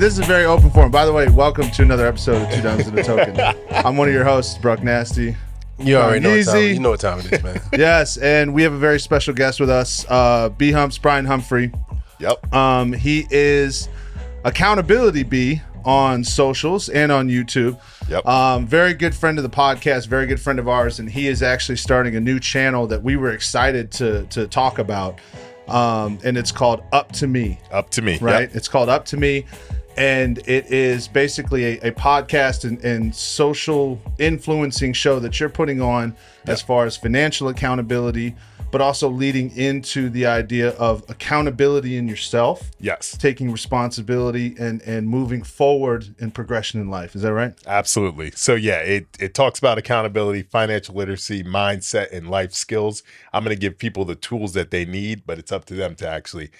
This is a very open forum. By the way, welcome to another episode of Two Dimes and a Token. I'm one of your hosts, Bruck Nasty. You already know what time, you know what time it is, man. Yes, and we have a very special guest with us, B-Hump's Bryan Humphrey. Yep. He is Accountability B on socials and on YouTube. Yep. Very good friend of the podcast, very good friend of ours, and he is actually starting a new channel that we were excited to talk about. And it's called Up to Me. Up to Me. Right? Yep. It's called Up to Me. And it is basically a podcast and social influencing show that you're putting on as far as financial accountability, but also leading into the idea of accountability in yourself. Yes. Taking responsibility and moving forward in progression in life. Is that right? Absolutely. So yeah, it talks about accountability, financial literacy, mindset, and life skills. I'm going to give people the tools that they need, but it's up to them to actually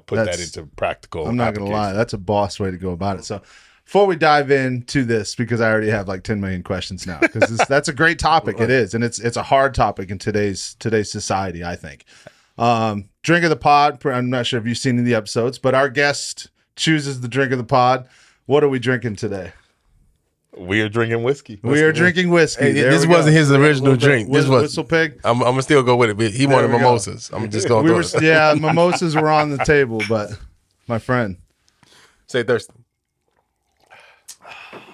put that into practical. I'm not going to lie. That's a boss way to go about it. So before we dive into this, because I already have like 10 million questions now, because that's a great topic. It is. And it's a hard topic in today's society, I think. Drink of the pod. I'm not sure if you've seen the episodes, but our guest chooses the drink of the pod. What are we drinking today? We are drinking whiskey. We are drinking whiskey. Hey, this wasn't his original drink. This was Whistle Pig. I'm gonna still go with it. But he wanted mimosas. I'm just going to throw it. Yeah, mimosas were on the table, but my friend. Say thirsty.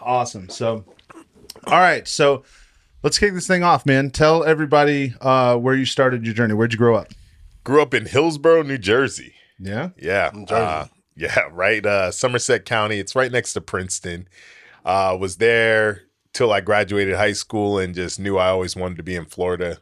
Awesome. So, all right. So let's kick this thing off, man. Tell everybody where you started your journey. Where'd you grow up? Grew up in Hillsborough, New Jersey. Yeah? Yeah. Jersey. Yeah, right. Somerset County. It's right next to Princeton. Was there till I graduated high school and just knew I always wanted to be in Florida.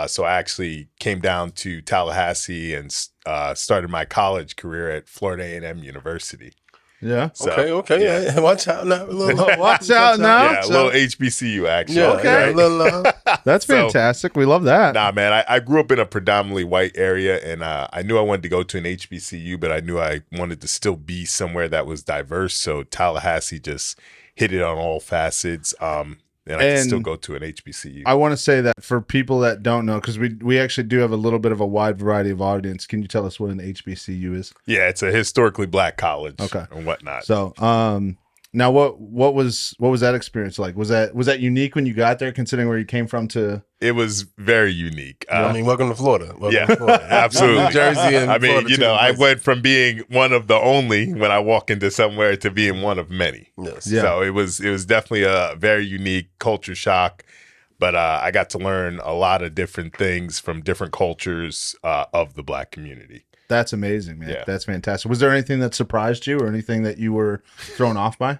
So I actually came down to Tallahassee and started my college career at Florida A&M University. Yeah. So, Okay. Yeah. Watch out now. Watch out now. Yeah, a little HBCU action. Yeah. Okay. Right. That's fantastic. We love that. Nah, man, I grew up in a predominantly white area, and I knew I wanted to go to an HBCU, but I knew I wanted to still be somewhere that was diverse. So Tallahassee just hit it on all facets. And I can still go to an HBCU. I want to say that for people that don't know, because we actually do have a little bit of a wide variety of audience. Can you tell us what an HBCU is? Yeah, it's a historically black college. Okay. And whatnot. So, now what was that experience like? Was that unique when you got there, considering where you came from? It was very unique. Welcome to Florida. Yeah, absolutely. New Jersey and Florida, I went from being one of the only when I walk into somewhere to being one of many. Yes. Yeah. So it was definitely a very unique culture shock, but I got to learn a lot of different things from different cultures of the black community. That's amazing, man. Yeah. That's fantastic. Was there anything that surprised you or anything that you were thrown off by?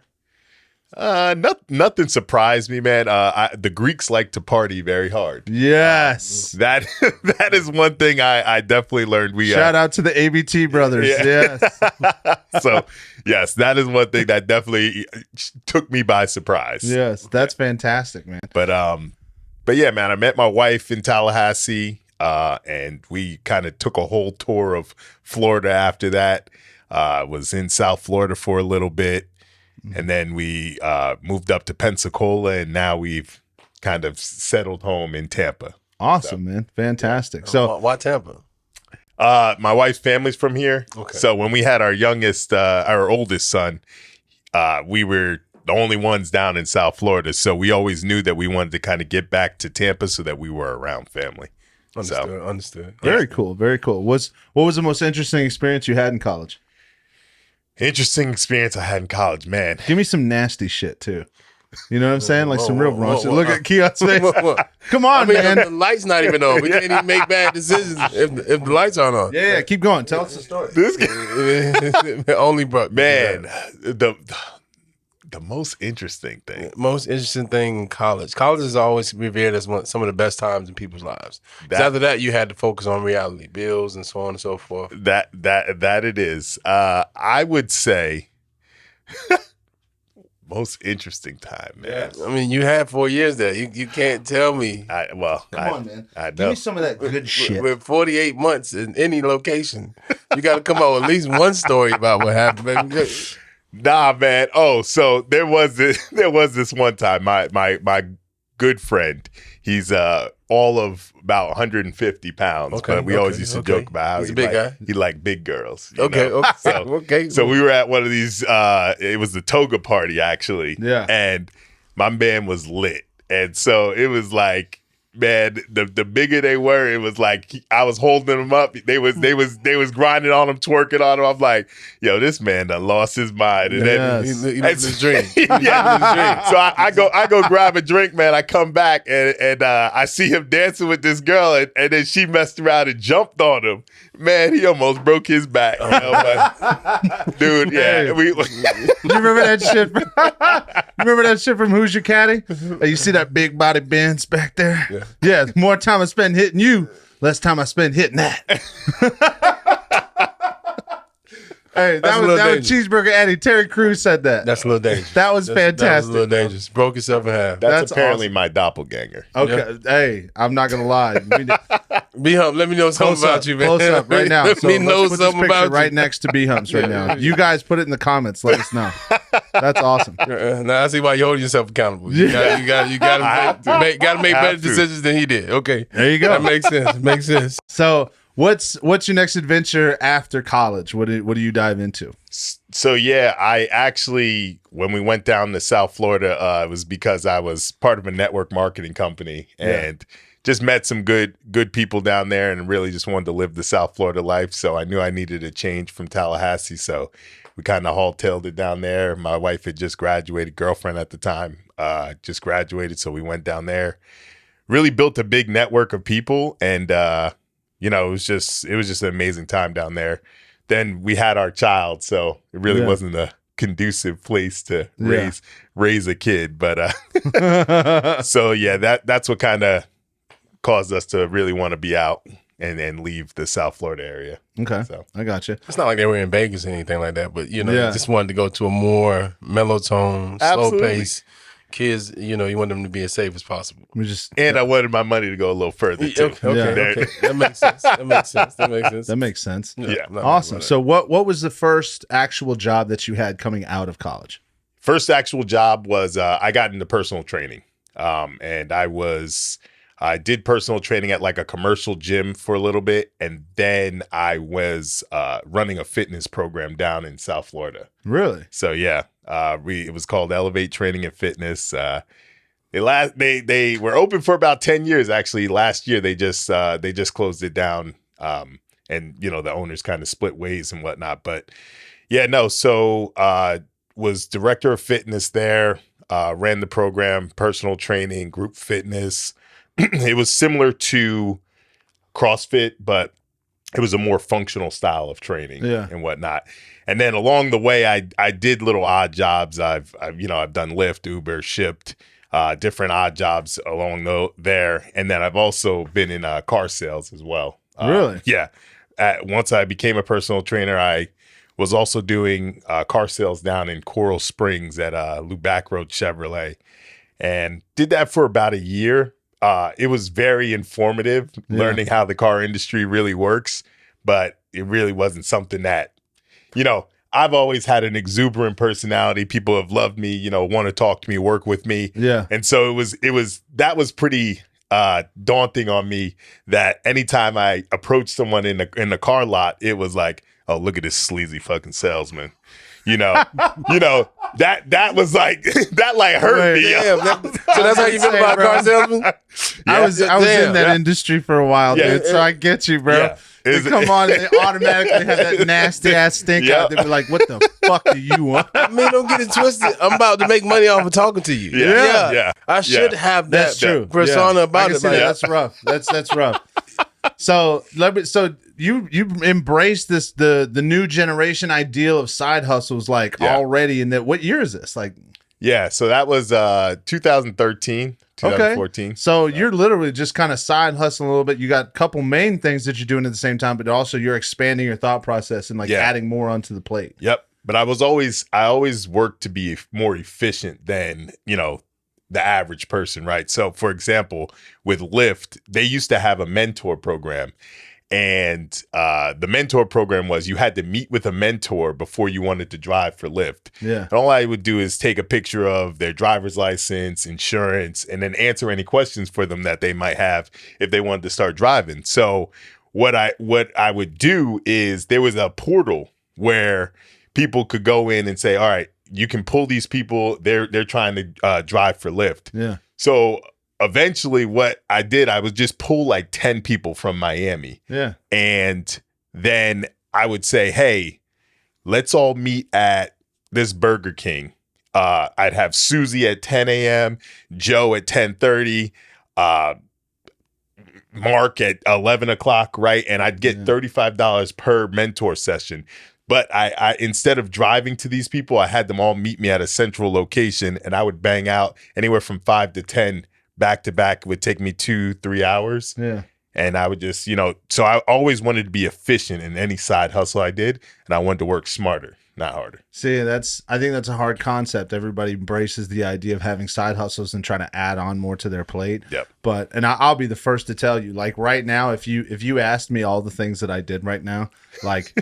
Nothing surprised me, man. The Greeks like to party very hard. Yes. That is one thing I definitely learned. Shout out to the ABT brothers. Yeah. Yes. So, yes, that is one thing that definitely took me by surprise. Yes. That's fantastic, man. But yeah, man, I met my wife in Tallahassee, and we kind of took a whole tour of Florida after that. Was in South Florida for a little bit. And then we moved up to Pensacola, and now we've kind of settled home in Tampa. Awesome, man. Fantastic. So why Tampa? My wife's family's from here. Okay. So when we had our oldest son, we were the only ones down in South Florida. So we always knew that we wanted to kind of get back to Tampa so that we were around family. Understood. very cool. Very cool. What was the most interesting experience you had in college? Interesting experience I had in college, man. Give me some nasty shit too. You know what I'm saying? Like some real raunchy. Look at Keon's face. Come on, man. The light's not even on. We can't even make bad decisions if the lights aren't on. Yeah, keep going. Tell us the story. This guy, Only bro. man, the most interesting thing. Most interesting thing in college. College is always revered as some of the best times in people's lives. 'Cause after that, you had to focus on reality, bills, and so on and so forth. That it is. I would say most interesting time, man. I mean, you had 4 years there. You can't tell me. Come on, man. I Give know. me some of that good shit. With 48 months in any location, you got to come out with at least one story about what happened, baby. Nah, man. Oh, so there was this one time. My good friend, he's all of about 150 pounds. Okay, but we always used to joke about how he's a big guy. He liked big girls. you Okay, know? okay. So we were at one of these, it was the toga party, actually. Yeah. And my man was lit. And so it was like, man, the bigger they were, it was like I was holding them up. They was grinding on them, twerking on them. I'm like, yo, this man done lost his mind. And then Yes. He lived his dream. yeah. So I go grab a drink, man. I come back and I see him dancing with this girl, and then she messed around and jumped on him. Man, he almost broke his back. You know, but, dude, yeah. You remember that shit? Remember that shit from Who's Your Caddy? Hey, you see that big body Benz back there? Yeah. The more time I spend hitting you, less time I spend hitting that. Hey, that was Cheeseburger Eddie. Terry Crews said that. That's a little dangerous. That was fantastic. That was a little dangerous. Broke yourself in half. That's apparently awesome. my doppelganger. Okay. Hey, I'm not gonna lie. B-Hump, let me know something about you, man. Close up right now. Let So me let's know put this something picture about right you. next to B-Humps right now. You guys put it in the comments. Let us know. That's awesome. Now I see why you're holding yourself accountable. You got to make better decisions than he did. Okay, There you go. that makes sense. Makes sense. So what's your next adventure after college? What do you dive into? So yeah, I actually, when we went down to South Florida, it was because I was part of a network marketing company and just met some good people down there, and really just wanted to live the South Florida life. So I knew I needed a change from Tallahassee. So we kind of haul-tailed it down there. My wife had just graduated, girlfriend at the time, just graduated. So we went down there, really built a big network of people, and it was just an amazing time down there. Then we had our child, so it really wasn't a conducive place to raise a kid. But so yeah, that's what kind of caused us to really want to be out and leave the South Florida area. Okay, So I got you. It's not like they were in Vegas or anything like that, but you Yeah. just wanted to go to a more mellow tone, slow Absolutely. pace. Kids, you want them to be as safe as possible. And I wanted my money to go a little further too. Okay. That makes sense. That makes sense. Yeah. No, Awesome. no. So what was the first actual job that you had coming out of college? First actual job was I got into personal training, and I did personal training at like a commercial gym for a little bit, and then I was running a fitness program down in South Florida. Really? So yeah, it was called Elevate Training and Fitness. They were open for about 10 years. Actually, last year they just closed it down, and the owners kind of split ways and whatnot. But yeah, no. So was director of fitness there. Ran the program, personal training, group fitness. It was similar to CrossFit, but it was a more functional style of training and whatnot. And then along the way, I did little odd jobs. I've done Lyft, Uber, Shipped, different odd jobs along there. And then I've also been in car sales as well. Really? Yeah. Once I became a personal trainer, I was also doing car sales down in Coral Springs at Lubac Road Chevrolet, and did that for about a year. It was very informative, learning how the car industry really works, but it really wasn't something that, I've always had an exuberant personality. People have loved me, want to talk to me, work with me. Yeah. And so that was pretty daunting on me, that anytime I approached someone in the car lot, it was like, oh, look at this sleazy fucking salesman. That was like, that like hurt me. Damn, so that's how you feel about car salesman? I was in that industry for a while, Yeah. dude. So I get you, bro. Yeah. They come on and they automatically have that nasty ass stink out. They be like, "What the fuck do you want?" I mean, don't get it twisted. I'm about to make money off of talking to you. Yeah. I should have that That's true. persona I about can it. see Like, that. That's rough. That's rough. So you embrace the new generation ideal of side hustles already. In that, what year is this? Like, Yeah, so that was 2013, 2014. okay. So you're literally just kind of side hustling a little bit. You got a couple main things that you're doing at the same time, but also you're expanding your thought process and adding more onto the plate. Yep. But I always worked to be more efficient than, the average person, right? So for example, with Lyft, they used to have a mentor program. And the mentor program was you had to meet with a mentor before you wanted to drive for Lyft. Yeah. And all I would do is take a picture of their driver's license, insurance, and then answer any questions for them that they might have if they wanted to start driving. So what I would do is there was a portal where people could go in and say, all right, you can pull these people. They're trying to drive for Lyft. Yeah. So eventually what I did, I would just pull like 10 people from Miami. Yeah. And then I would say, hey, let's all meet at this Burger King. I'd have Susie at 10 a.m., Joe at 10:30, Mark at 11 o'clock, right? And I'd get $35 per mentor session. But I instead of driving to these people, I had them all meet me at a central location, and I would bang out anywhere from 5 to 10 back to back. It would take me 2-3 hours. Yeah. And I would just, so I always wanted to be efficient in any side hustle I did, and I wanted to work smarter, not harder. See, I think that's a hard concept. Everybody embraces the idea of having side hustles and trying to add on more to their plate. Yep. But I'll be the first to tell you, like right now, if you asked me all the things that I did right now, like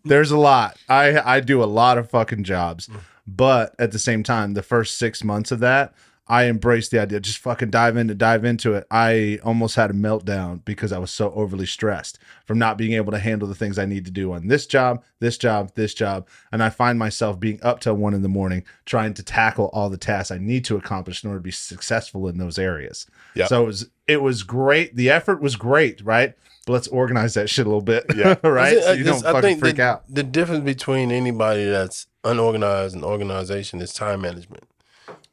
there's a lot. I do a lot of fucking jobs, but at the same time, the first 6 months of that, I embraced the idea, just fucking dive into it. I almost had a meltdown because I was so overly stressed from not being able to handle the things I need to do on this job. And I find myself being up till 1 a.m. trying to tackle all the tasks I need to accomplish in order to be successful in those areas. Yep. So it was great. The effort was great, right? But let's organize that shit a little bit. Yeah. Right? So you don't fucking freak out. The difference between anybody that's unorganized and organization is time management.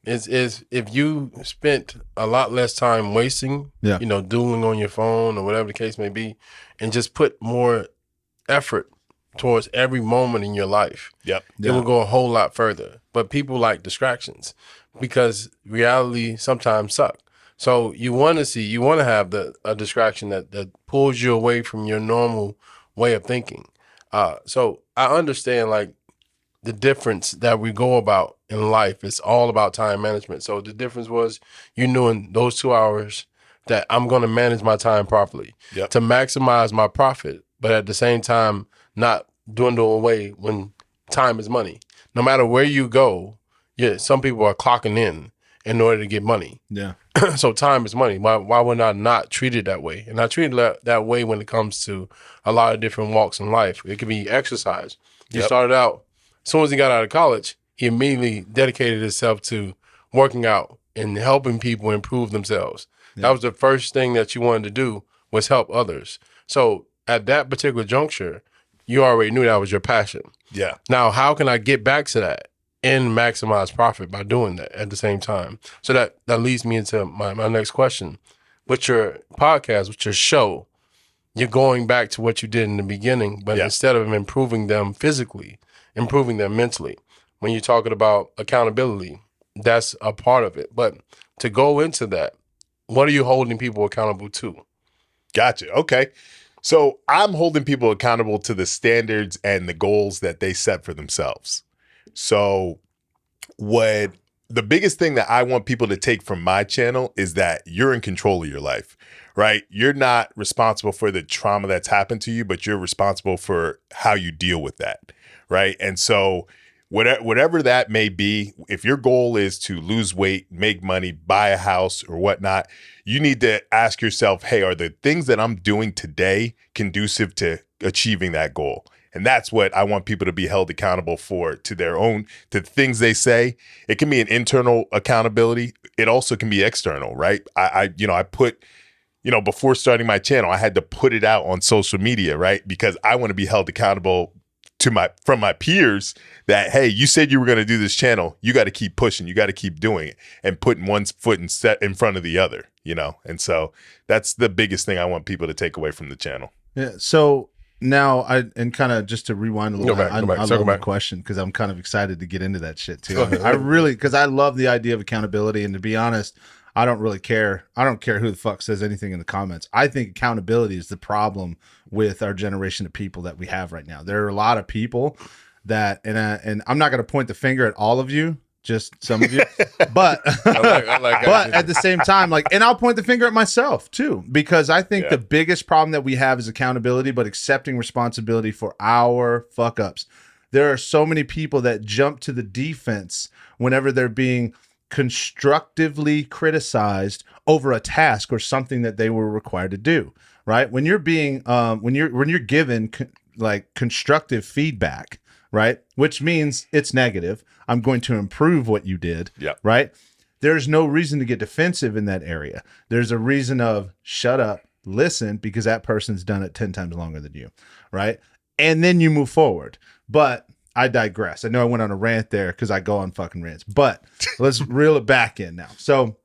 Is if you spent a lot less time wasting, doing on your phone or whatever the case may be, and just put more effort towards every moment in your life, it will go a whole lot further. But people like distractions because reality sometimes suck. So you want to have a distraction that pulls you away from your normal way of thinking. So I understand like the difference that we go about in life. It's all about time management. So the difference was you knew in those 2 hours that I'm going to manage my time properly to maximize my profit, but at the same time, not dwindle away when time is money. No matter where you go, some people are clocking in order to get money. Yeah. So time is money. Why would I not treat it that way? And I treat it that way when it comes to a lot of different walks in life. It could be exercise. You started out, as soon as he got out of college, he immediately dedicated himself to working out and helping people improve themselves. That was the first thing that you wanted to do, was help others. So at that particular juncture, you already knew that was your passion. Yeah. Now, how can I get back to that and maximize profit by doing that at the same time? So that leads me into my next question. With your podcast, with your show, you're going back to what you did in the beginning, but instead of improving them physically, improving them mentally. When you're talking about accountability, that's a part of it. But to go into that, what are you holding people accountable to? Gotcha. Okay. So I'm holding people accountable to the standards and the goals that they set for themselves. So the biggest thing that I want people to take from my channel is that you're in control of your life, right? You're not responsible for the trauma that's happened to you, but you're responsible for how you deal with that. Right. And so whatever that may be, if your goal is to lose weight, make money, buy a house or whatnot, you need to ask yourself, hey, are the things that I'm doing today conducive to achieving that goal? And that's what I want people to be held accountable for, to things they say. It can be an internal accountability. It also can be external, right? I put, before starting my channel, I had to put it out on social media, right? Because I want to be held accountable from my peers that, hey, you said you were going to do this channel. You got to keep pushing. You got to keep doing it and putting one foot in front of the other, And so that's the biggest thing I want people to take away from the channel. Yeah. So now kind of just to rewind a little bit, I love the question because I'm kind of excited to get into that shit too. Because I love the idea of accountability. And to be honest, I don't really care. I don't care who the fuck says anything in the comments. I think accountability is the problem with our generation of people that we have right now. There are a lot of people that, and I'm not going to point the finger at all of you. just some of you. But I like but at the same time, like, and I'll point the finger at myself too, because I think the biggest problem that we have is accountability, but accepting responsibility for our fuck ups. There are so many people that jump to the defense whenever they're being constructively criticized over a task or something that they were required to do. Right? When you're being, when you're given like constructive feedback, right? Which means it's negative. I'm going to improve what you did. Yeah. Right? There's no reason to get defensive in that area. There's a reason of shut up, listen, because that person's done it 10 times longer than you. Right? And then you move forward. But I digress. I know I went on a rant there because I go on fucking rants, but let's reel it back in now. So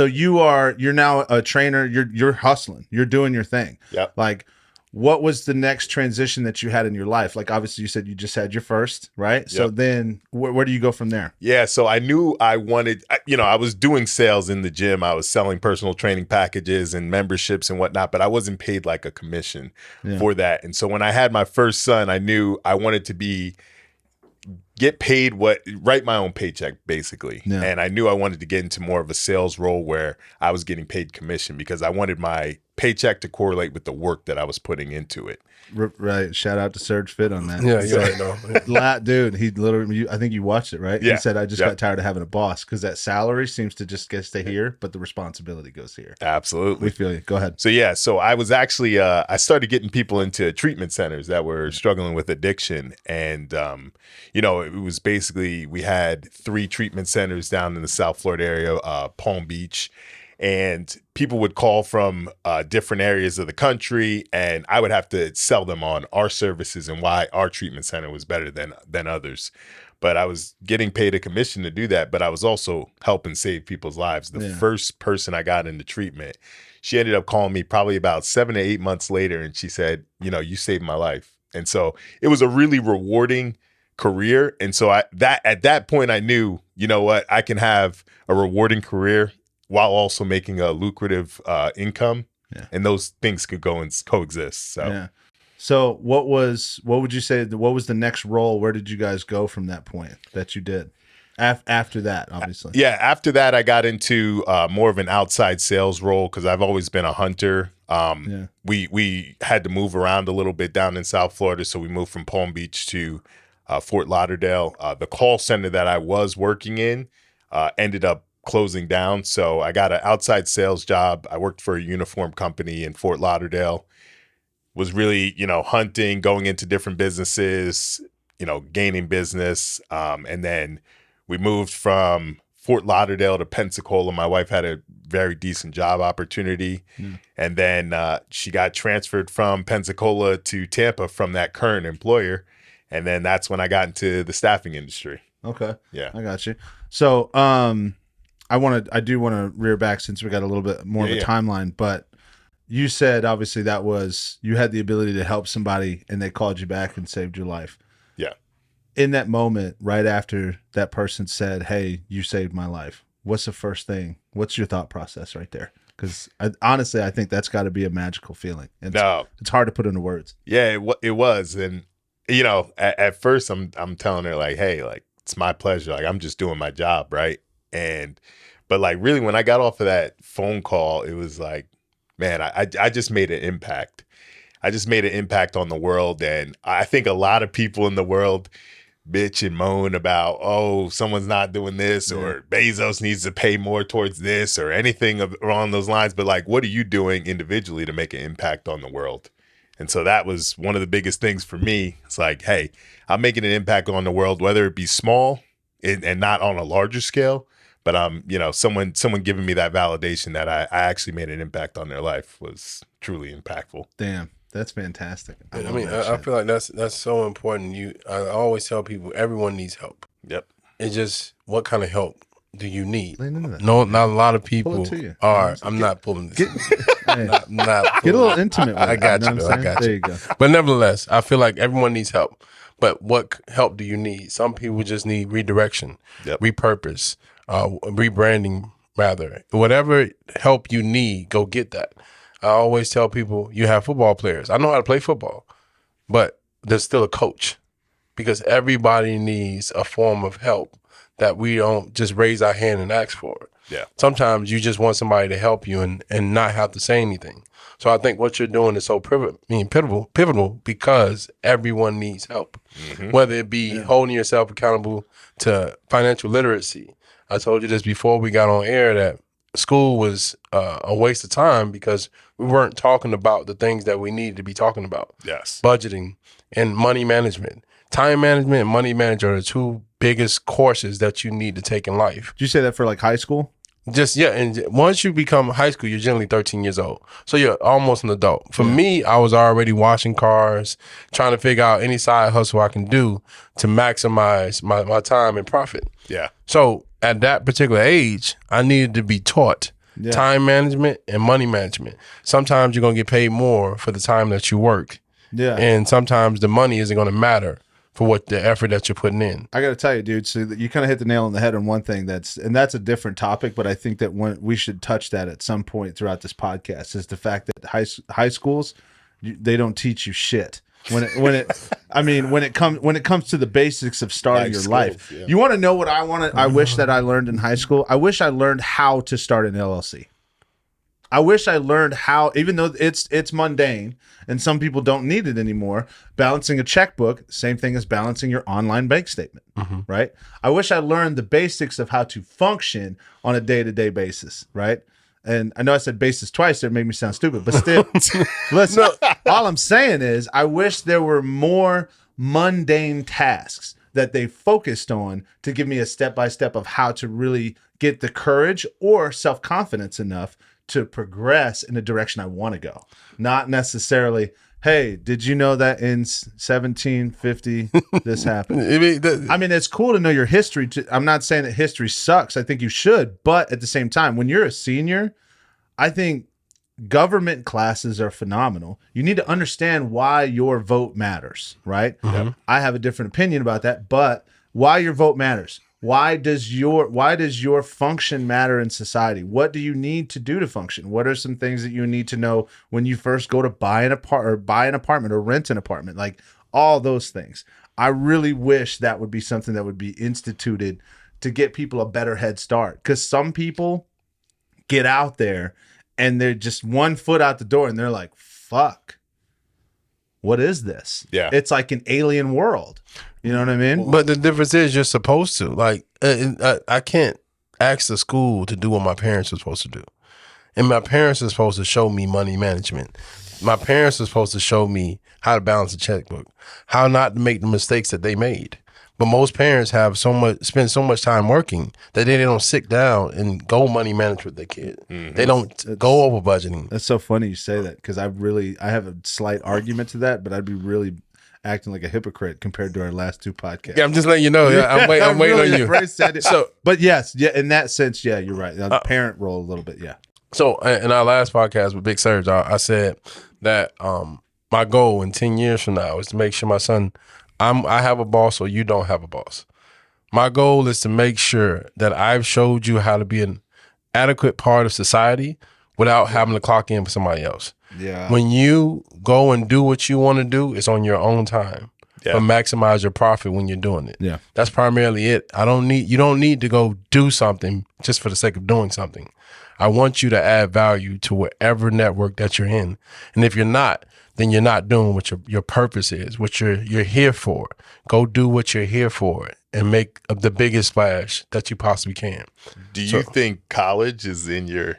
you're now a trainer. You're hustling. You're doing your thing. Yeah. Like, what was the next transition that you had in your life? Like, obviously you said you just had your first, right? Yep. So then where do you go from there? Yeah. So I knew I wanted, I was doing sales in the gym. I was selling personal training packages and memberships and whatnot, but I wasn't paid like a commission for that. And so when I had my first son, I knew I wanted to get paid write my own paycheck basically. Yeah. And I knew I wanted to get into more of a sales role where I was getting paid commission because I wanted my paycheck to correlate with the work that I was putting into it. Right. Shout out to Surge Fit on that. Yeah, you already know. Dude, he literally, I think you watched it, right? Yeah. He said, I just got tired of having a boss because that salary seems to just get to here, but the responsibility goes here. Absolutely. We feel you. Go ahead. So I was actually, I started getting people into treatment centers that were struggling with addiction. And, it was basically, we had 3 treatment centers down in the South Florida area, Palm Beach. And people would call from different areas of the country, and I would have to sell them on our services and why our treatment center was better than others. But I was getting paid a commission to do that, but I was also helping save people's lives. The first person I got into treatment, she ended up calling me probably about 7 to 8 months later, and she said, you saved my life. And so it was a really rewarding career. And so at that point, I knew, you know what, I can have a rewarding career while also making a lucrative income. Yeah. And those things could go and coexist. So what would you say, what was the next role? Where did you guys go from that point that you did? After that, obviously. Yeah, after that, I got into more of an outside sales role because I've always been a hunter. We had to move around a little bit down in South Florida, so we moved from Palm Beach to Fort Lauderdale. The call center that I was working in ended up closing down. So I got an outside sales job. I worked for a uniform company in Fort Lauderdale, was really, hunting, going into different businesses, gaining business. And then we moved from Fort Lauderdale to Pensacola. My wife had a very decent job opportunity. And then she got transferred from Pensacola to Tampa from that current employer. And then that's when I got into the staffing industry. Okay. Yeah. I got you. So, I do want to rear back since we got a little bit more of a timeline, but you said obviously you had the ability to help somebody and they called you back and saved your life. Yeah. In that moment, right after that person said, "Hey, you saved my life," what's the first thing? What's your thought process right there? Because honestly, I think that's got to be a magical feeling. It's hard to put into words. Yeah, it was. And, at first I'm telling her like, hey, like, it's my pleasure. Like, I'm just doing my job. Right. But like really when I got off of that phone call, it was like, man, I just made an impact. I just made an impact on the world. And I think a lot of people in the world bitch and moan about, oh, someone's not doing this or Bezos needs to pay more towards this or anything along those lines. But like, what are you doing individually to make an impact on the world? And so that was one of the biggest things for me. It's like, hey, I'm making an impact on the world, whether it be small and not on a larger scale. But someone giving me that validation that I actually made an impact on their life was truly impactful. Damn, that's fantastic. I feel like that's so important. I always tell people everyone needs help. Yep. It's just what kind of help do you need? No, not a lot of people are. I'm not pulling this. Not get a little intimate with it. I got you. There you go. But nevertheless, I feel like everyone needs help. But what help do you need? Some people just need redirection, repurpose. Rebranding, rather. Whatever help you need, go get that. I always tell people, you have football players. I know how to play football, but there's still a coach because everybody needs a form of help that we don't just raise our hand and ask for it. Yeah. Sometimes you just want somebody to help you and not have to say anything. So I think what you're doing is so pivotal because everyone needs help, whether it be holding yourself accountable to financial literacy. I told you this before we got on air that school was a waste of time because we weren't talking about the things that we needed to be talking about. Yes. Budgeting and money management. Time management and money management are the two biggest courses that you need to take in life. Did you say that for like high school? And once you become high school, you're generally 13 years old. So you're almost an adult. For me, I was already washing cars, trying to figure out any side hustle I can do to maximize my time and profit. Yeah. So at that particular age, I needed to be taught time management and money management. Sometimes you're going to get paid more for the time that you work. Yeah. And sometimes the money isn't going to matter for what the effort that you're putting in. I got to tell you, dude, so you kind of hit the nail on the head on one thing that's a different topic, but I think that we should touch that at some point throughout this podcast is the fact that high schools, they don't teach you shit. When it comes to the basics of starting your life. Yeah. You want to know what I wish that I learned in high school? I wish I learned how to start an LLC. I wish I learned how, even though it's mundane and some people don't need it anymore, balancing a checkbook, same thing as balancing your online bank statement, right? I wish I learned the basics of how to function on a day-to-day basis, right? And I know I said basis twice, it made me sound stupid, but still, listen, all I'm saying is I wish there were more mundane tasks that they focused on to give me a step-by-step of how to really get the courage or self-confidence enough to progress in the direction I want to go. Not necessarily, hey, did you know that in 1750 this happened? I mean, it's cool to know your history. I'm not saying that history sucks. I think you should. But at the same time, when you're a senior, I think government classes are phenomenal. You need to understand why your vote matters, right? I have a different opinion about that, but why your vote matters. Why does your function matter in society? What do you need to do to function? What are some things that you need to know when you first go to buy an apartment or rent an apartment? Like all those things. I really wish that would be something that would be instituted to get people a better head start. Because some people get out there and they're just 1 foot out the door and they're like, fuck, what is this? Yeah. It's like an alien world. You know what I mean? But the difference is you're supposed to. Like, I can't ask the school to do what my parents are supposed to do. And my parents are supposed to show me money management. My parents are supposed to show me how to balance a checkbook, how not to make the mistakes that they made. But most parents have spend so much time working that they don't sit down and go money manage with their kid. They don't go over budgeting. That's so funny you say that because I have a slight argument to that, but I'd be really acting like a hypocrite compared to our last two podcasts. Yeah, I'm just letting you know. I'm waiting on you. So, but yes, in that sense, yeah, you're right. The parent role a little bit, yeah. So in our last podcast with Big Surge, I said that my goal in 10 years from now is to make sure my son, I have a boss or you don't have a boss. My goal is to make sure that I've showed you how to be an adequate part of society without having to clock in for somebody else. Yeah. When you go and do what you want to do, it's on your own time. Yeah. But maximize your profit when you're doing it. Yeah. That's primarily it. You don't need to go do something just for the sake of doing something. I want you to add value to whatever network that you're in. And if you're not, then you're not doing what your purpose is, what you're here for. Go do what you're here for and make the biggest splash that you possibly can. Do you think college is in your...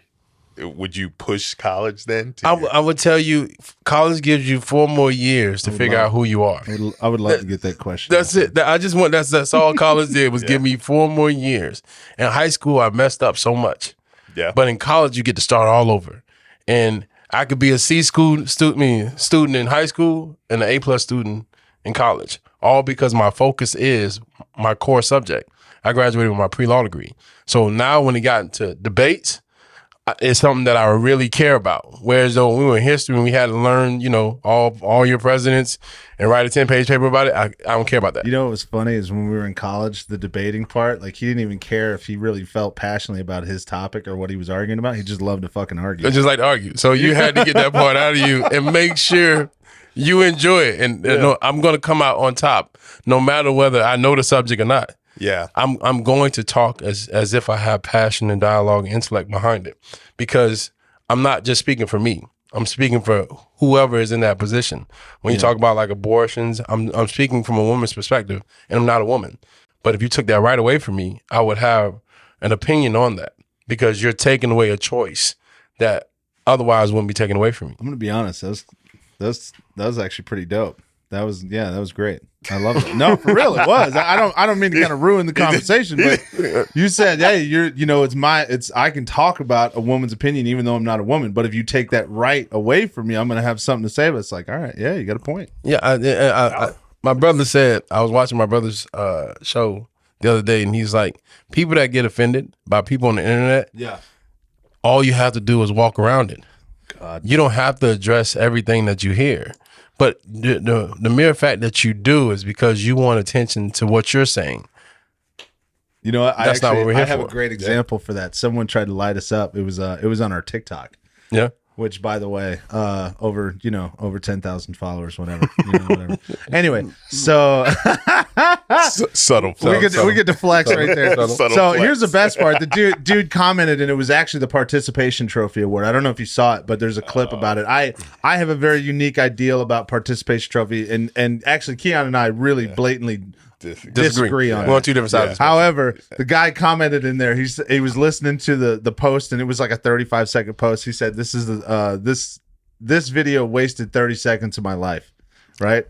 Would you push college then? I would tell you, college gives you 4 more years to figure out who you are. I would love to get that question. That's it. I just want that's all college did was give me 4 more years. In high school, I messed up so much. Yeah. But in college, you get to start all over, and I could be a C student in high school and an A+ student in college, all because my focus is my core subject. I graduated with my pre-law degree, so now when it got into debates, it's something that I really care about. Whereas though when we were in history and we had to learn, all your presidents and write a 10-page paper about it, I don't care about that. You know what was funny is when we were in college, the debating part, like he didn't even care if he really felt passionately about his topic or what he was arguing about. He just loved to fucking argue. I just like to argue. So you had to get that part out of you and make sure you enjoy it. And I'm going to come out on top no matter whether I know the subject or not. Yeah. I'm going to talk as if I have passion and dialogue and intellect behind it, because I'm not just speaking for me. I'm speaking for whoever is in that position. When you talk about like abortions, I'm speaking from a woman's perspective, and I'm not a woman. But if you took that right away from me, I would have an opinion on that, because you're taking away a choice that otherwise wouldn't be taken away from me. I'm gonna be honest. That was actually pretty dope. That was great. I love it. No, for real, it was. I don't mean to kind of ruin the conversation, but you said, hey, I can talk about a woman's opinion even though I'm not a woman. But if you take that right away from me, I'm gonna have something to say. But it's like, all right, yeah, you got a point. Yeah, my brother said, I was watching my brother's show the other day, and he's like, people that get offended by people on the internet, all you have to do is walk around it. God. You don't have to address everything that you hear. But the mere fact that you do is because you want attention to what you're saying. You know what? That's not what we're here for. I have a great example for that. Someone tried to light us up. It was on our TikTok. Yeah. Which, by the way, over 10,000 followers, whatever. Whatever. Anyway, so subtle. We get to flex right there. Subtle So flex. here's the best part: the dude commented, and it was actually the participation trophy award. I don't know if you saw it, but there's a clip about it. I have a very unique ideal about participation trophy, and actually, Keon and I really blatantly disagree on We're on it. two different sides. However, the guy commented in there. He was listening to the post, and it was like a 35-second post. He said, "This is this video wasted 30 seconds of my life," right?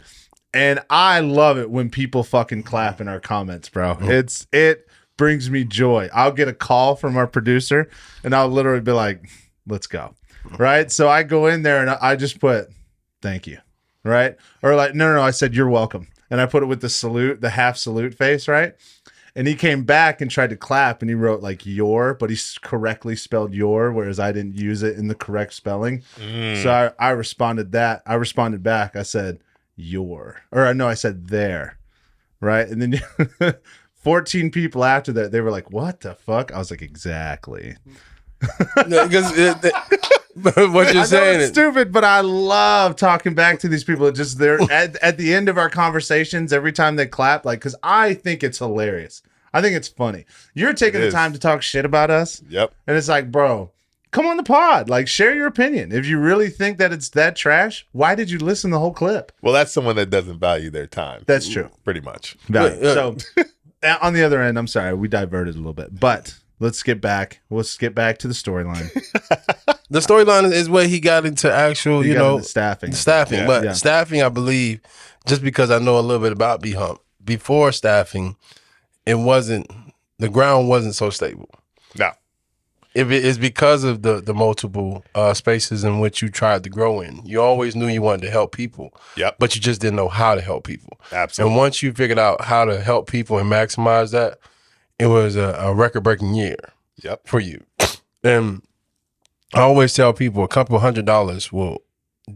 And I love it when people fucking clap in our comments, bro. It brings me joy. I'll get a call from our producer, and I'll literally be like, "Let's go," right? So I go in there and I just put, "Thank you," right? Or like, no, I said, "You're welcome." And I put it with the half salute face, right? And he came back and tried to clap, and he wrote like "your," but he correctly spelled "your," whereas I didn't use it in the correct spelling. So I responded back. I said "your," or no, I said "there," right? And then 14 people after that, they were like, "What the fuck?" I was like, "Exactly." Because what you're saying is stupid, but I love talking back to these people. They're at the end of our conversations, every time they clap, like, because I think it's hilarious. I think it's funny. You're taking the time to talk shit about us. Yep. And it's like, bro, come on the pod. Like, share your opinion. If you really think that it's that trash, why did you listen to the whole clip? Well, that's someone that doesn't value their time. That's true. Pretty much. So on the other end, I'm sorry, we diverted a little bit, but let's get back to the storyline. The storyline is where he got into actual, staffing. But staffing, I believe, just because I know a little bit about B-Hump, before staffing, the ground wasn't so stable. No. It's because of the multiple spaces in which you tried to grow in. You always knew you wanted to help people. Yep. But you just didn't know how to help people. Absolutely. And once you figured out how to help people and maximize that, it was a record-breaking year for you. And I always tell people a couple $100 will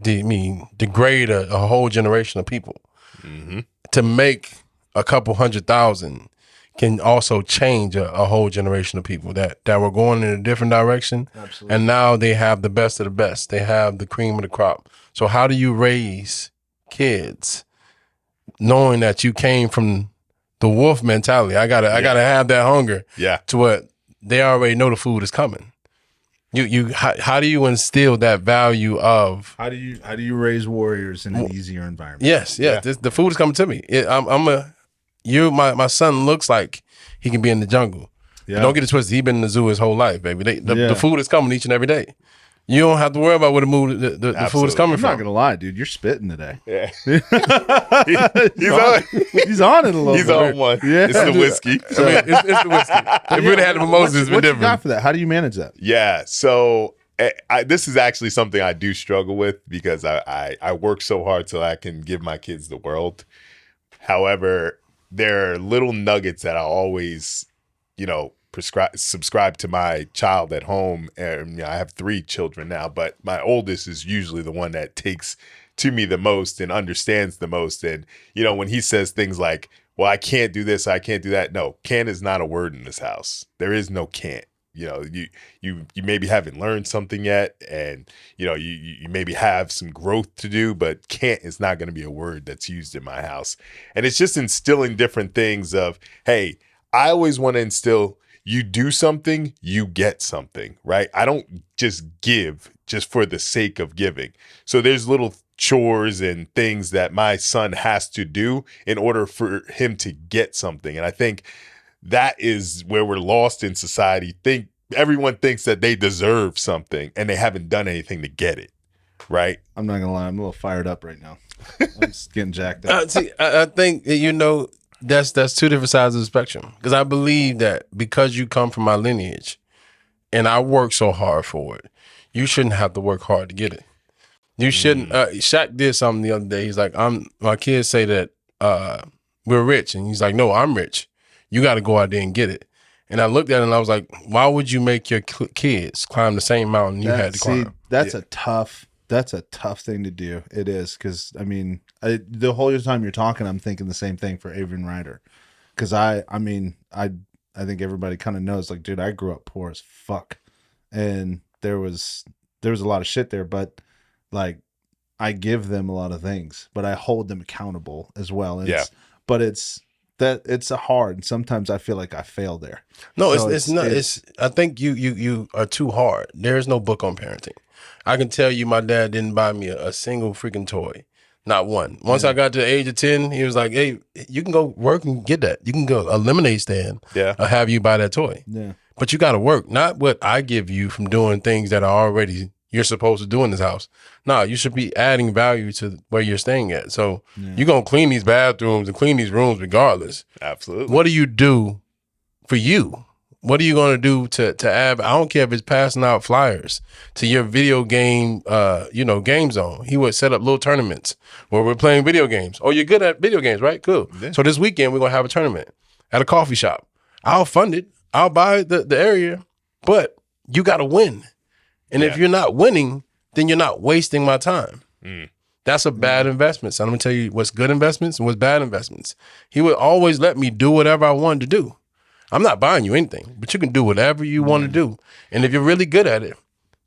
degrade a whole generation of people. Mm-hmm. To make a couple 100,000 can also change a whole generation of people that were going in a different direction. Absolutely. And now they have the best of the best. They have the cream of the crop. So how do you raise kids knowing that you came from the wolf mentality? I gotta have that hunger. Yeah. To what they already know the food is coming. How do you instill that value of how do you raise warriors in an easier environment? Yes. The food is coming to me. My son looks like he can be in the jungle. Yeah. Don't get it twisted. He's been in the zoo his whole life, baby. The food is coming each and every day. You don't have to worry about where the food is coming from. I'm not gonna lie, dude. You're spitting today. Yeah. He's on it a little bit. He's on one. Yeah. It's the whiskey. It's the whiskey. If we had the mimosas, it's been different. What you got for that? How do you manage that? Yeah. So this is actually something I do struggle with because I work so hard so I can give my kids the world. However, there are little nuggets that I always, subscribe to my child at home. And I have 3 children now, but my oldest is usually the one that takes to me the most and understands the most. And, when he says things like, well, I can't do this, I can't do that. No, can't is not a word in this house. There is no can't. You maybe haven't learned something yet, and you maybe have some growth to do, but can't is not going to be a word that's used in my house. And it's just instilling different things of, hey, I always want to instill, you do something, you get something, right? I don't just give just for the sake of giving. So there's little chores and things that my son has to do in order for him to get something. And I think that is where we're lost in society. Everyone thinks that they deserve something and they haven't done anything to get it, right? I'm not gonna lie, I'm a little fired up right now. I'm just getting jacked up. I think that's two different sides of the spectrum. Because I believe that because you come from my lineage, and I work so hard for it, you shouldn't have to work hard to get it. You shouldn't. Shaq did something the other day. He's like, my kids say that we're rich, and he's like, no, I'm rich. You got to go out there and get it. And I looked at it and I was like, why would you make your kids climb the same mountain you had to climb? That's a tough thing to do. It is, because I mean, the whole time you're talking, I'm thinking the same thing for Avery and Ryder. Because I think everybody kind of knows, like, dude, I grew up poor as fuck, and there was a lot of shit there, but like, I give them a lot of things, but I hold them accountable as well. And it's a hard, and sometimes I feel like I fail there. No, so it's not. I think you are too hard. There is no book on parenting. I can tell you, my dad didn't buy me a single freaking toy. Not one. Once I got to the age of 10, he was like, hey, you can go work and get that. You can go a lemonade stand or have you buy that toy. Yeah. But you got to work, not what I give you from doing things that are already you're supposed to do in this house. No, you should be adding value to where you're staying at. So you're going to clean these bathrooms and clean these rooms regardless. Absolutely. What do you do for you? What are you going to do to add? I don't care if it's passing out flyers to your video game, game zone. He would set up little tournaments where we're playing video games. Oh, you're good at video games, right? Cool. Yeah. So this weekend, we're going to have a tournament at a coffee shop. I'll fund it. I'll buy the area, but you got to win. And if you're not winning, then you're not wasting my time. That's a bad investment. So I'm going to tell you what's good investments and what's bad investments. He would always let me do whatever I wanted to do. I'm not buying you anything, but you can do whatever you want to do. And if you're really good at it,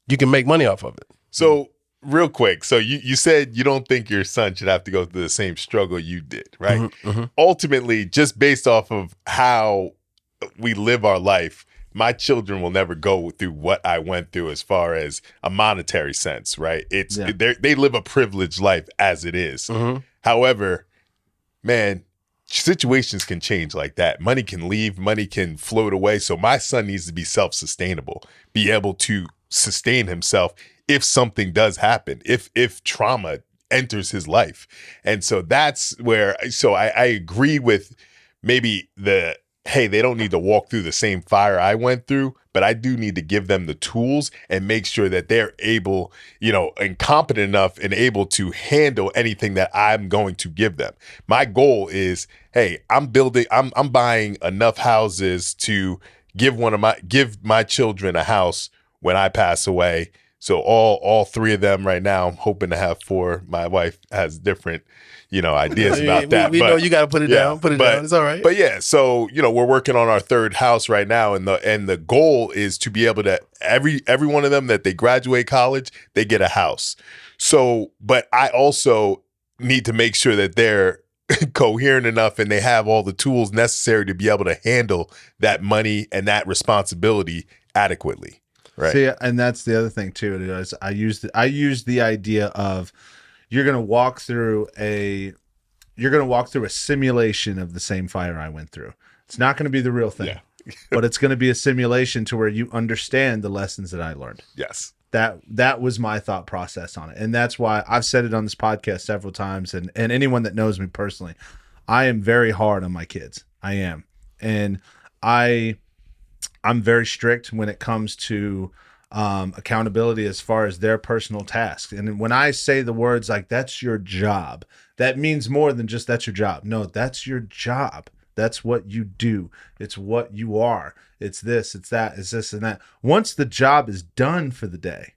you can make money off of it. So real quick, so you said you don't think your son should have to go through the same struggle you did, right? Mm-hmm. Ultimately, just based off of how we live our life, my children will never go through what I went through as far as a monetary sense, right? They live a privileged life as it is. Mm-hmm. However, man, situations can change like that. Money can leave, money can float away. So my son needs to be self-sustainable, be able to sustain himself if something does happen, if trauma enters his life. And so that's where, I agree with maybe hey, they don't need to walk through the same fire I went through, but I do need to give them the tools and make sure that they're able, and competent enough and able to handle anything that I'm going to give them. My goal is, hey, I'm buying enough houses to give my children a house when I pass away. So all three of them right now, I'm hoping to have 4. My wife has different, ideas about that. We know you got to put it down. Put it down. It's all right. But yeah, so we're working on our 3rd house right now, and the goal is to be able to every one of them that they graduate college, they get a house. So, but I also need to make sure that they're coherent enough and they have all the tools necessary to be able to handle that money and that responsibility adequately. Right. See, and that's the other thing too. Is I use the idea of you're gonna walk through a simulation of the same fire I went through. It's not gonna be the real thing, but it's gonna be a simulation to where you understand the lessons that I learned. Yes. That was my thought process on it, and that's why I've said it on this podcast several times. And anyone that knows me personally, I am very hard on my kids. I am, and I'm very strict when it comes to accountability as far as their personal tasks. And when I say the words like, that's your job, that means more than just that's your job. No, that's your job. That's what you do. It's what you are. It's this, it's that, it's this and that. Once the job is done for the day,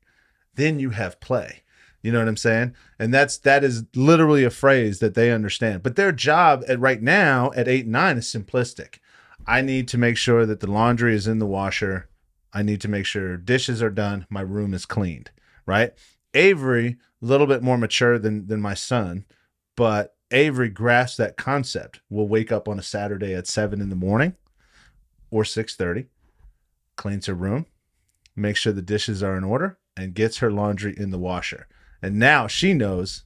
then you have play. You know what I'm saying? And that is literally a phrase that they understand. But their job right now at 8 and 9 is simplistic. I need to make sure that the laundry is in the washer. I need to make sure dishes are done. My room is cleaned, right? Avery, a little bit more mature than my son, but Avery grasps that concept. We'll wake up on a Saturday at 7 in the morning. or 6:30, cleans her room, makes sure the dishes are in order, and gets her laundry in the washer. And now she knows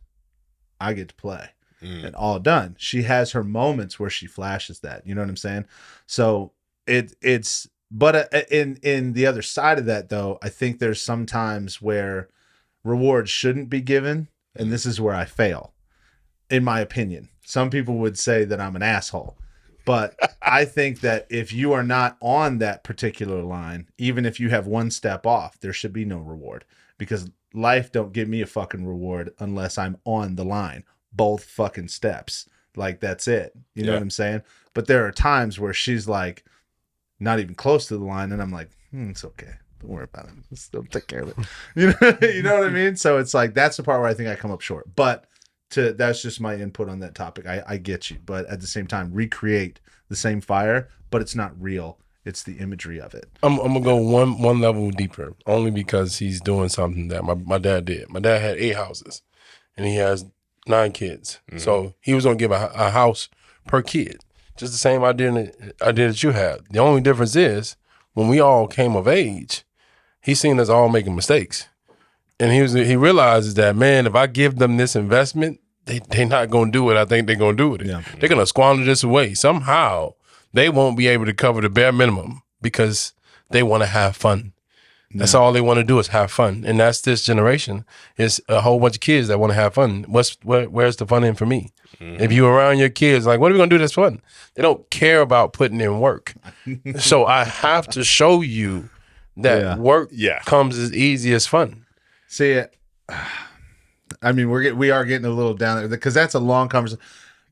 I get to play. And all done. She has her moments where she flashes that. You know what I'm saying? So it's but in the other side of that, though, I think there's some times where rewards shouldn't be given, and this is where I fail, in my opinion. Some people would say that I'm an asshole, but I think that if you are not on that particular line, even if you have one step off, there should be no reward, because life don't give me a fucking reward unless I'm on the line. Both fucking steps. Like, that's it. You know what I'm saying? But there are times where she's like not even close to the line, and I'm like, it's okay. Don't worry about it. Still take care of it. You know what I mean? So it's like, that's the part where I think I come up short. But that's just my input on that topic. I get you. But at the same time, recreate the same fire, but it's not real. It's the imagery of it. I'm gonna go one level deeper, only because he's doing something that my dad did. My dad had 8 houses, and he has 9 kids. So he was gonna give a house per kid, just the same idea that you had. The only difference is when we all came of age, he seen us all making mistakes, and he realizes that, man, if I give them this investment, they not gonna do what I think they're gonna do with it. Yeah. They're gonna squander this away somehow. They won't be able to cover the bare minimum because they want to have fun. That's all they want to do is have fun. And that's this generation. It's a whole bunch of kids that want to have fun. Where's the fun in for me? If you're around your kids, like, what are we going to do that's fun? They don't care about putting in work. So I have to show you that work comes as easy as fun. See, I mean, we are getting a little down there because that's a long conversation.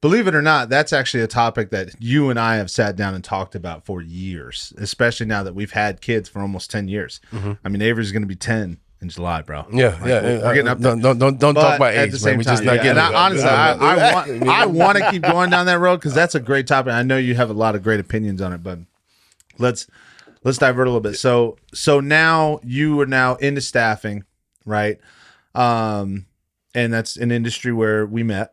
Believe it or not, that's actually a topic that you and I have sat down and talked about for years, especially now that we've had kids for almost 10 years. I mean, Avery's going to be 10 in July, bro. Yeah, we're getting up there. Don't talk about age, at the same time. Just not getting honestly, I want to keep going down that road because that's a great topic. I know you have a lot of great opinions on it, but let's divert a little bit. So now you are now into staffing, right? And that's an industry where we met.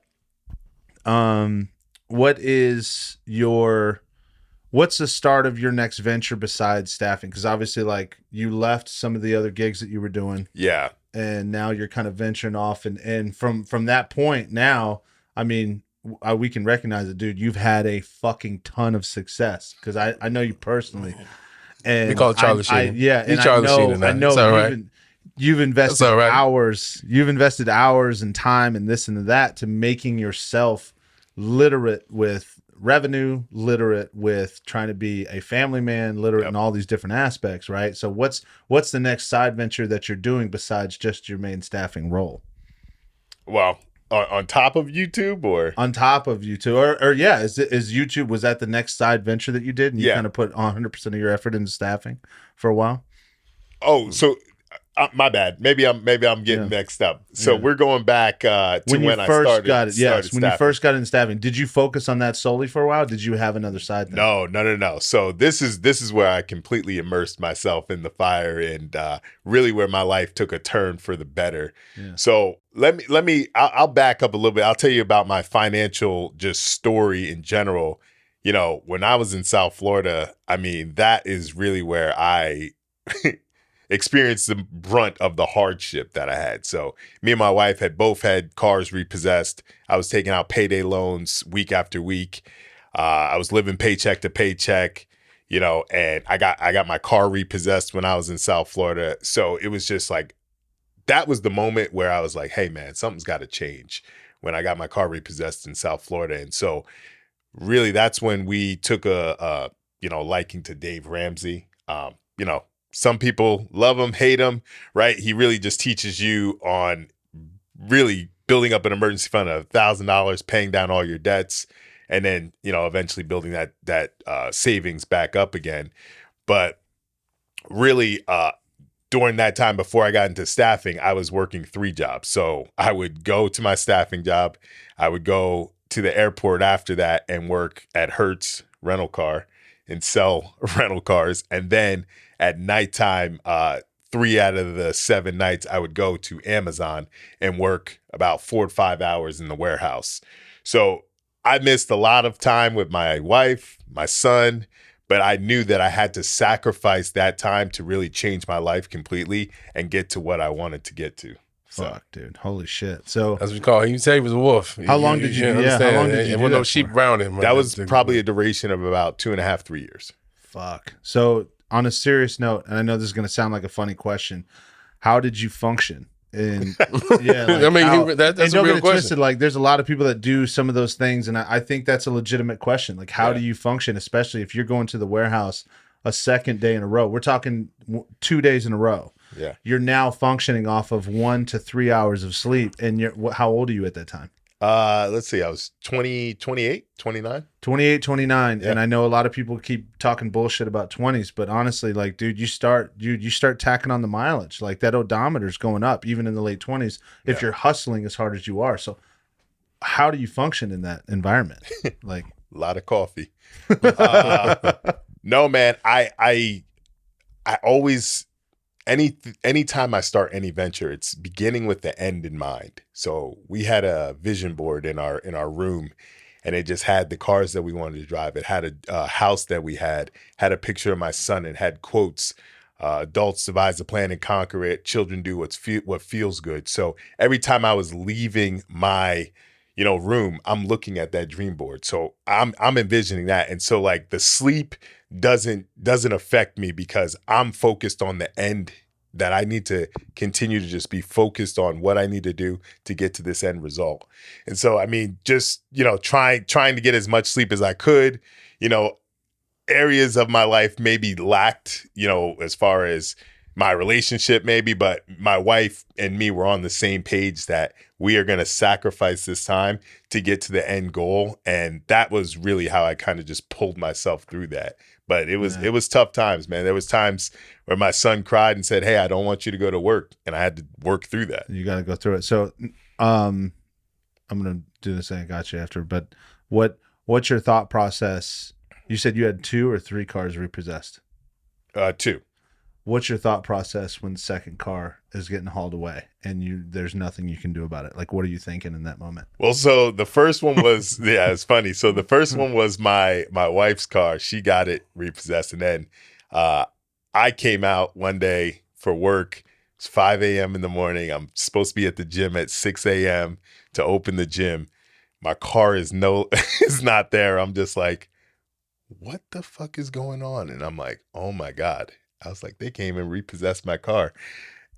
What's the start of your next venture besides staffing? Because obviously, like, you left some of the other gigs that you were doing. Yeah. And now you're kind of venturing off. And from that point now, I mean, we can recognize it, dude. You've had a fucking ton of success because I know you personally. And we call it Charlie Sheen. And I know you've invested hours. You've invested hours and time and this and that to making yourself literate with revenue, literate with trying to be a family man, literate in all these different aspects, right? So what's the next side venture that you're doing besides just your main staffing role? Well, on top of YouTube or on top of YouTube or is YouTube, was that the next side venture that you did and you kind of put 100% of your effort into staffing for a while? Oh, so my bad. Maybe I'm getting mixed up. So we're going back to when I first got it. Yes, when you first got into staffing, did you focus on that solely for a while? Did you have another side thing? No. So this is where I completely immersed myself in the fire and really where my life took a turn for the better. Yeah. So I'll back up a little bit. I'll tell you about my financial just story in general. You know, when I was in South Florida, I mean, that is really where I experienced the brunt of the hardship that I had. So me and my wife had both had cars repossessed. I was taking out payday loans week after week. I was living paycheck to paycheck, you know, and I got my car repossessed when I was in South Florida. So it was just like, that was the moment where I was like, hey man, something's got to change, when I got my car repossessed in South Florida. And so really that's when we took a liking to Dave Ramsey. You know, some people love him, hate him, right? He really just teaches you on really building up an emergency fund of $1,000, paying down all your debts, and then, you know, eventually building that savings back up again. But really, during that time before I got into staffing, I was working 3 jobs. So I would go to my staffing job, I would go to the airport after that and work at Hertz rental car and sell rental cars, and then at nighttime, 3 out of the 7 nights, I would go to Amazon and work about 4 to 5 hours in the warehouse. So I missed a lot of time with my wife, my son, but I knew that I had to sacrifice that time to really change my life completely and get to what I wanted to get to. Fuck, dude. Holy shit. So that's what you call it. You say he was a wolf. How long did you do no sheep around him. That was probably a duration of about 2.5, 3 years. Fuck. So on a serious note, and I know this is going to sound like a funny question, how did you function? And yeah, like I mean, that's a real question. Twisted, like, there's a lot of people that do some of those things, and I think that's a legitimate question. Like, how do you function, especially if you're going to the warehouse a second day in a row? We're talking 2 days in a row. Yeah, you're now functioning off of 1 to 3 hours of sleep, and how old are you at that time? Let's see, I was 28, 29. 28, 29. Yeah. And I know a lot of people keep talking bullshit about 20s, but honestly, like, dude, you start tacking on the mileage. Like, that odometer's going up even in the late 20s if you're hustling as hard as you are. So how do you function in that environment? Like, a lot of coffee. No, man, I always, anytime I start any venture, it's beginning with the end in mind. So we had a vision board in our room, and it just had the cars that we wanted to drive. It had a house that we had a picture of my son, and had quotes: adults devise a plan and conquer it. Children do what feels good. So every time I was leaving my room, I'm looking at that dream board. So I'm envisioning that. And so, like, the sleep doesn't affect me because I'm focused on the end, that I need to continue to just be focused on what I need to do to get to this end result. And so, I mean, just, trying to get as much sleep as I could. Areas of my life maybe lacked, as far as my relationship maybe, but my wife and me were on the same page that we are going to sacrifice this time to get to the end goal. And that was really how I kind of just pulled myself through that. But it was tough times, man. There was times where my son cried and said, "Hey, I don't want you to go to work," and I had to work through that. You got to go through it. So, I'm gonna do this thing. I got you after. But what's your thought process? You said you had 2 or 3 cars repossessed. 2. What's your thought process when the second car is getting hauled away and there's nothing you can do about it? Like, what are you thinking in that moment? Well, so the first one was, it's funny. So the first one was my wife's car. She got it repossessed. And then I came out one day for work. It's 5 a.m. in the morning. I'm supposed to be at the gym at 6 a.m. to open the gym. My car is not there. I'm just like, what the fuck is going on? And I'm like, oh my God. I was like, they came and repossessed my car.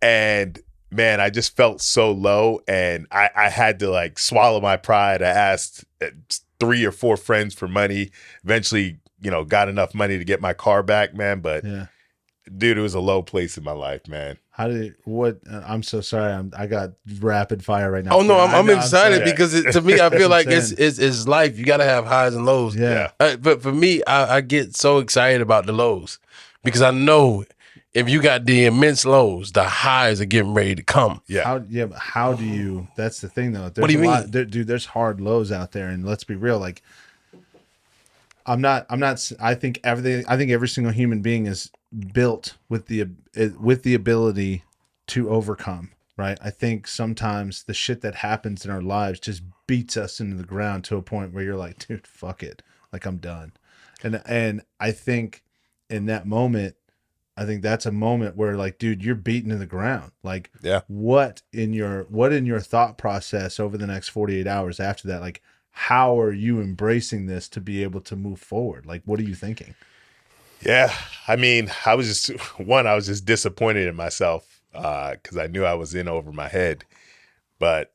And man, I just felt so low, and I had to, like, swallow my pride. I asked 3 or 4 friends for money, eventually, got enough money to get my car back, man. But dude, it was a low place in my life, man. I'm so sorry. I got rapid fire right now. Oh no, I'm excited because to me, I feel like it's life. You got to have highs and lows. Yeah. But for me, I get so excited about the lows. Because I know if you got the immense lows, the highs are getting ready to come. Yeah. But how do you? That's the thing, though. What do you mean, dude? There's hard lows out there, and let's be real. Like, I'm not. I think every single human being is built with the ability to overcome. Right. I think sometimes the shit that happens in our lives just beats us into the ground to a point where you're like, dude, fuck it. Like, I'm done. And I think, in that moment, I think that's a moment where, like, dude, you're beaten to the ground. Like, what in your thought process over the next 48 hours after that? Like, how are you embracing this to be able to move forward? Like, what are you thinking? Yeah. I mean, I was just disappointed in myself because I knew I was in over my head. But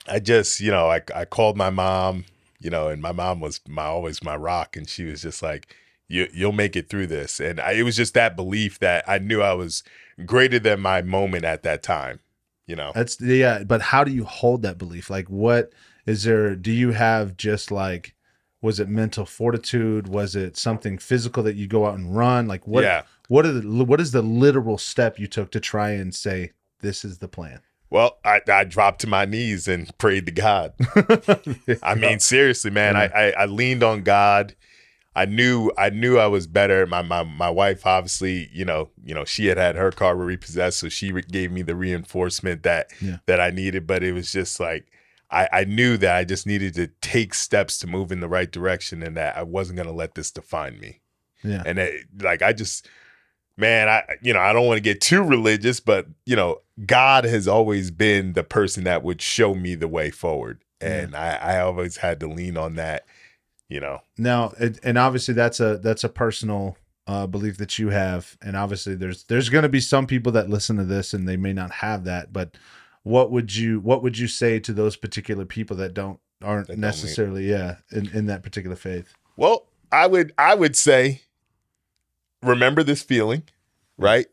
I just, I called my mom, and my mom was always my rock. And she was just like, you'll make it through this. And it was just that belief that I knew I was greater than my moment at that time, But how do you hold that belief? Like, do you have just, like, was it mental fortitude? Was it something physical that you go out and run? Like, what is the literal step you took to try and say, this is the plan? Well, I dropped to my knees and prayed to God. I mean, seriously, man, I leaned on God. I knew I was better. My wife, obviously, she had her car repossessed, so she gave me the reinforcement that I needed. But it was just like, I knew that I just needed to take steps to move in the right direction, and that I wasn't going to let this define me. Yeah. And I just, man, I don't want to get too religious, but God has always been the person that would show me the way forward. And I always had to lean on that, Now, and obviously that's a personal belief that you have. And obviously there's going to be some people that listen to this and they may not have that, but what would you say to those particular people that aren't necessarily in that particular faith? Well, I would say, remember this feeling, right?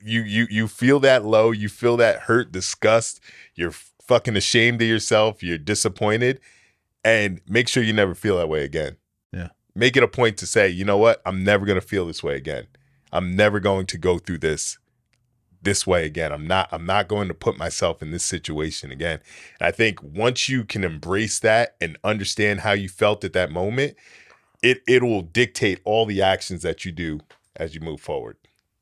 You feel that low, you feel that hurt, disgust, you're fucking ashamed of yourself, you're disappointed, and make sure you never feel that way again. Yeah. Make it a point to say, you know what? I'm never going to feel this way again. I'm never going to go through this way again. I'm not going to put myself in this situation again. And I think once you can embrace that and understand how you felt at that moment, it will dictate all the actions that you do as you move forward.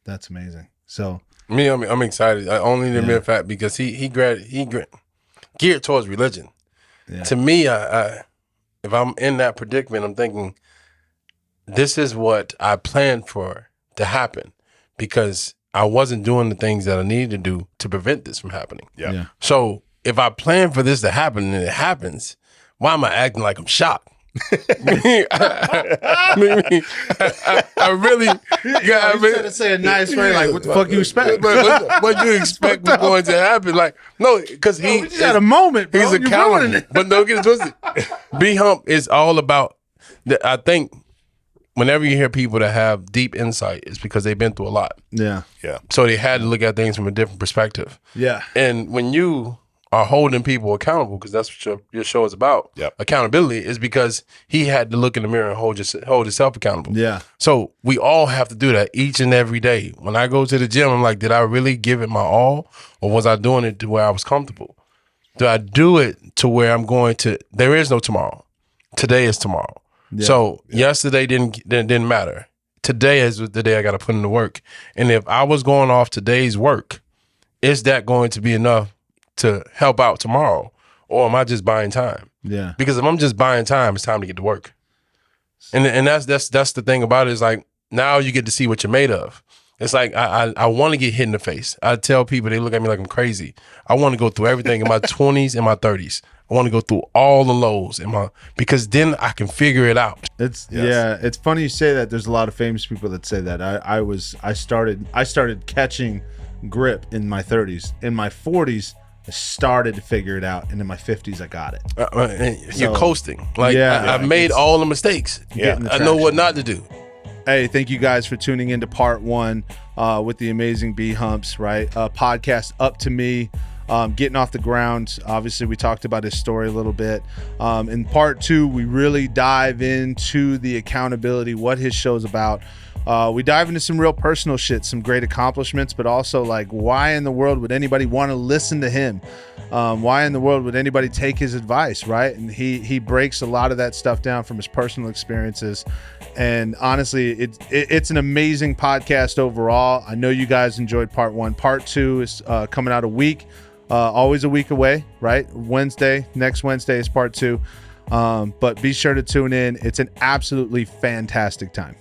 That's amazing. So I'm excited. Only the mere fact because he geared towards religion. Yeah. To me, I if I'm in that predicament, I'm thinking this is what I planned for to happen because I wasn't doing the things that I needed to do to prevent this from happening. Yeah. So if I plan for this to happen and it happens, why am I acting like I'm shocked? I really trying to say a nice way, like what the fuck you expect? What you expect was going to happen? Like no, because we just had a moment, bro. He's accountable. But don't get it twisted. B Hump is all about. I think whenever you hear people that have deep insight, it's because they've been through a lot. Yeah. So they had to look at things from a different perspective. Yeah. And when you are holding people accountable, because that's what your show is about. Yep. Accountability is because he had to look in the mirror and hold himself accountable. Yeah. So we all have to do that each and every day. When I go to the gym, I'm like, did I really give it my all, or was I doing it to where I was comfortable? Do I do it to where I'm going to? There is no tomorrow. Today is tomorrow. Yeah. So yesterday didn't matter. Today is the day I got to put in the work. And if I was going off today's work, is that going to be enough to help out tomorrow, or am I just buying time? Yeah. Because if I'm just buying time, it's time to get to work. And that's the thing about it is like now you get to see what you're made of. It's like I want to get hit in the face. I tell people, they look at me like I'm crazy. I want to go through everything in my 20s and my 30s. I want to go through all the lows because then I can figure it out. It's funny you say that. There's a lot of famous people that say that. I started catching grip in my 30s. In my 40s, I started to figure it out, and in my 50s, I got it. You're coasting. Like I've made all the mistakes. Yeah, I know what not to do. Hey, thank you guys for tuning into part 1 with the amazing B Humps, right? Podcast Up to Me, getting off the ground. Obviously, we talked about his story a little bit. In part 2, we really dive into the accountability, what his show's about. We dive into some real personal shit, some great accomplishments, but also like why in the world would anybody want to listen to him? Why in the world would anybody take his advice, right? And he breaks a lot of that stuff down from his personal experiences. And honestly, it's an amazing podcast overall. I know you guys enjoyed part 1. Part 2 is coming out a week, always a week away, right? Next Wednesday is part 2. But be sure to tune in. It's an absolutely fantastic time.